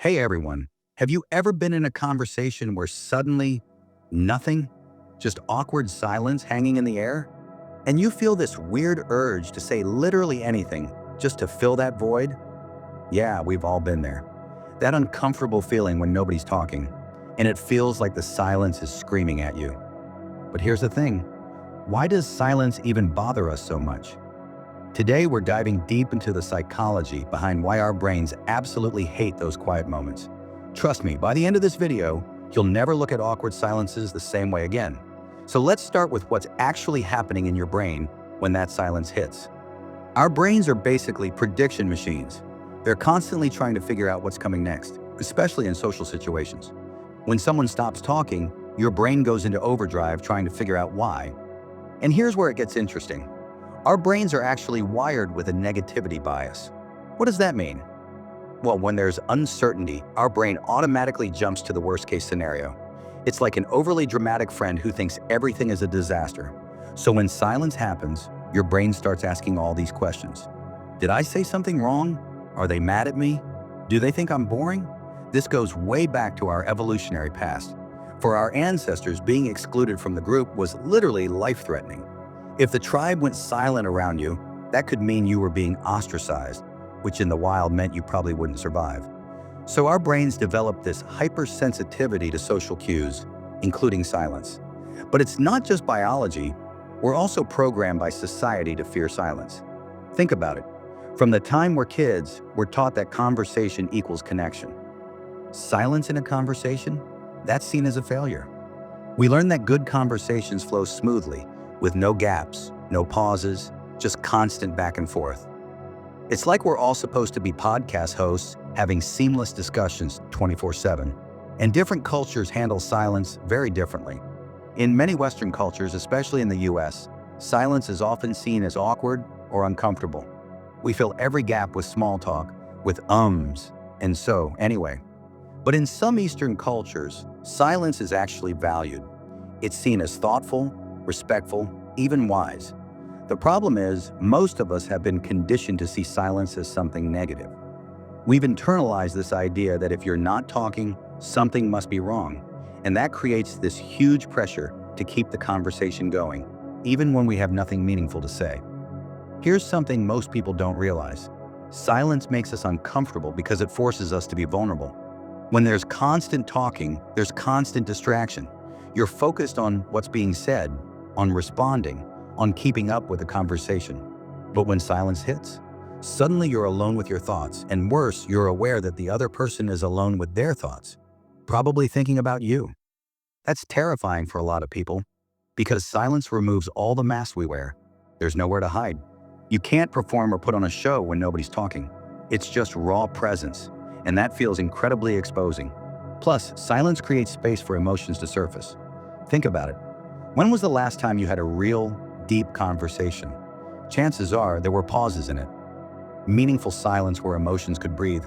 Hey everyone, have you ever been in a conversation where suddenly nothing, just awkward silence hanging in the air? And you feel this weird urge to say literally anything just to fill that void? Yeah, we've all been there. That uncomfortable feeling when nobody's talking, and it feels like the silence is screaming at you. But here's the thing, why does silence even bother us so much? Today, we're diving deep into the psychology behind why our brains absolutely hate those quiet moments. Trust me, by the end of this video, you'll never look at awkward silences the same way again. So let's start with what's actually happening in your brain when that silence hits. Our brains are basically prediction machines. They're constantly trying to figure out what's coming next, especially in social situations. When someone stops talking, your brain goes into overdrive trying to figure out why. And here's where it gets interesting. Our brains are actually wired with a negativity bias. What does that mean? Well, when there's uncertainty, our brain automatically jumps to the worst-case scenario. It's like an overly dramatic friend who thinks everything is a disaster. So when silence happens, your brain starts asking all these questions. Did I say something wrong? Are they mad at me? Do they think I'm boring? This goes way back to our evolutionary past. For our ancestors, being excluded from the group was literally life-threatening. If the tribe went silent around you, that could mean you were being ostracized, which in the wild meant you probably wouldn't survive. So our brains developed this hypersensitivity to social cues, including silence. But it's not just biology, we're also programmed by society to fear silence. Think about it. From the time we're kids, we're taught that conversation equals connection. Silence in a conversation? That's seen as a failure. We learn that good conversations flow smoothly, with no gaps, no pauses, just constant back and forth. It's like we're all supposed to be podcast hosts having seamless discussions 24/7, and different cultures handle silence very differently. In many Western cultures, especially in the US, silence is often seen as awkward or uncomfortable. We fill every gap with small talk, with ums, and so, anyway. But in some Eastern cultures, silence is actually valued. It's seen as thoughtful, respectful, even wise. The problem is, most of us have been conditioned to see silence as something negative. We've internalized this idea that if you're not talking, something must be wrong, and that creates this huge pressure to keep the conversation going, even when we have nothing meaningful to say. Here's something most people don't realize. Silence makes us uncomfortable because it forces us to be vulnerable. When there's constant talking, there's constant distraction. You're focused on what's being said, on responding, on keeping up with the conversation. But when silence hits, suddenly you're alone with your thoughts, and worse, you're aware that the other person is alone with their thoughts, probably thinking about you. That's terrifying for a lot of people, because silence removes all the masks we wear. There's nowhere to hide. You can't perform or put on a show when nobody's talking. It's just raw presence, and that feels incredibly exposing. Plus, silence creates space for emotions to surface. Think about it. When was the last time you had a real, deep conversation? Chances are there were pauses in it. Meaningful silence where emotions could breathe.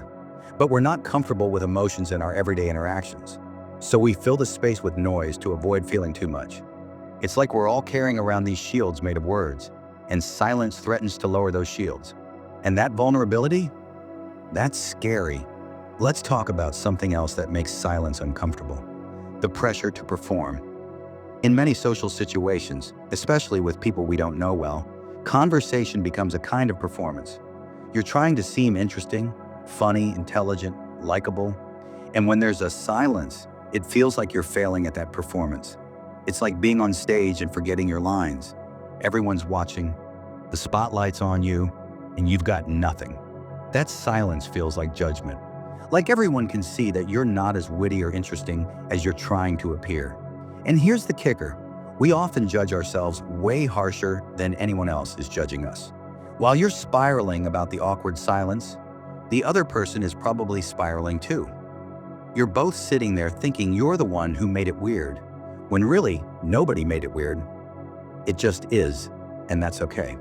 But we're not comfortable with emotions in our everyday interactions. So we fill the space with noise to avoid feeling too much. It's like we're all carrying around these shields made of words, and silence threatens to lower those shields. And that vulnerability? That's scary. Let's talk about something else that makes silence uncomfortable. The pressure to perform. In many social situations, especially with people we don't know well, conversation becomes a kind of performance. You're trying to seem interesting, funny, intelligent, likable, and when there's a silence, it feels like you're failing at that performance. It's like being on stage and forgetting your lines. Everyone's watching, the spotlight's on you, and you've got nothing. That silence feels like judgment. Like everyone can see that you're not as witty or interesting as you're trying to appear. And here's the kicker. We often judge ourselves way harsher than anyone else is judging us. While you're spiraling about the awkward silence, the other person is probably spiraling too. You're both sitting there thinking you're the one who made it weird, when really nobody made it weird. It just is, and that's okay.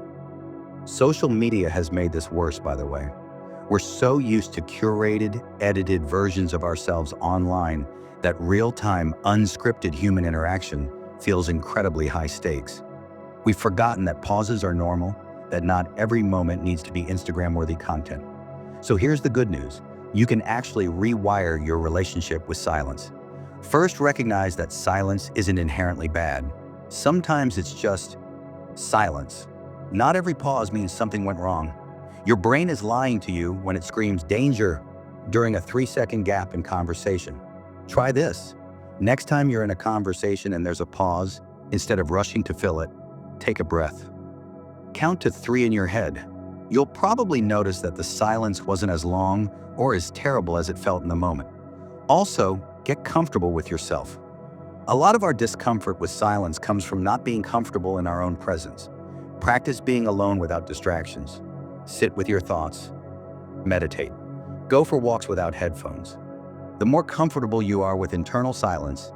Social media has made this worse, by the way. We're so used to curated, edited versions of ourselves online that real-time, unscripted human interaction feels incredibly high stakes. We've forgotten that pauses are normal, that not every moment needs to be Instagram-worthy content. So here's the good news. you can actually rewire your relationship with silence. First, recognize that silence isn't inherently bad. Sometimes it's just silence. Not every pause means something went wrong. Your brain is lying to you when it screams danger during a 3-second gap in conversation. Try this. Next time you're in a conversation and there's a pause, instead of rushing to fill it, take a breath. Count to 3 in your head. You'll probably notice that the silence wasn't as long or as terrible as it felt in the moment. Also, get comfortable with yourself. A lot of our discomfort with silence comes from not being comfortable in our own presence. Practice being alone without distractions. Sit with your thoughts. Meditate. Go for walks without headphones. The more comfortable you are with internal silence,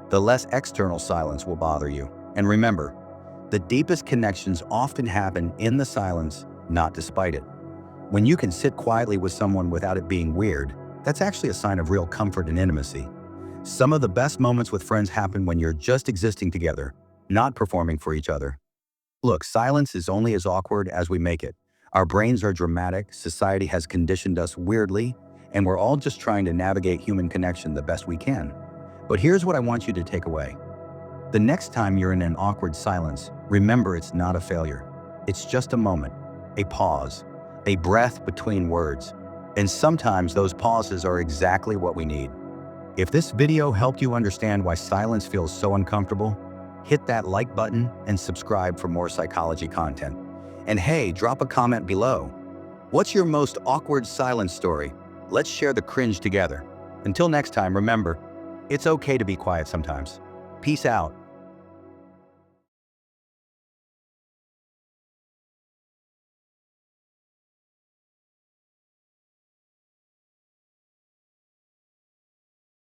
the less external silence will bother you. And remember, the deepest connections often happen in the silence, not despite it. When you can sit quietly with someone without it being weird, that's actually a sign of real comfort and intimacy. Some of the best moments with friends happen when you're just existing together, not performing for each other. Look, silence is only as awkward as we make it. Our brains are dramatic, society has conditioned us weirdly, and we're all just trying to navigate human connection the best we can. But here's what I want you to take away. The next time you're in an awkward silence, remember it's not a failure. It's just a moment, a pause, a breath between words. And sometimes those pauses are exactly what we need. If this video helped you understand why silence feels so uncomfortable, hit that like button and subscribe for more psychology content. And hey, drop a comment below. What's your most awkward silence story? Let's share the cringe together. Until next time, remember, it's okay to be quiet sometimes. Peace out.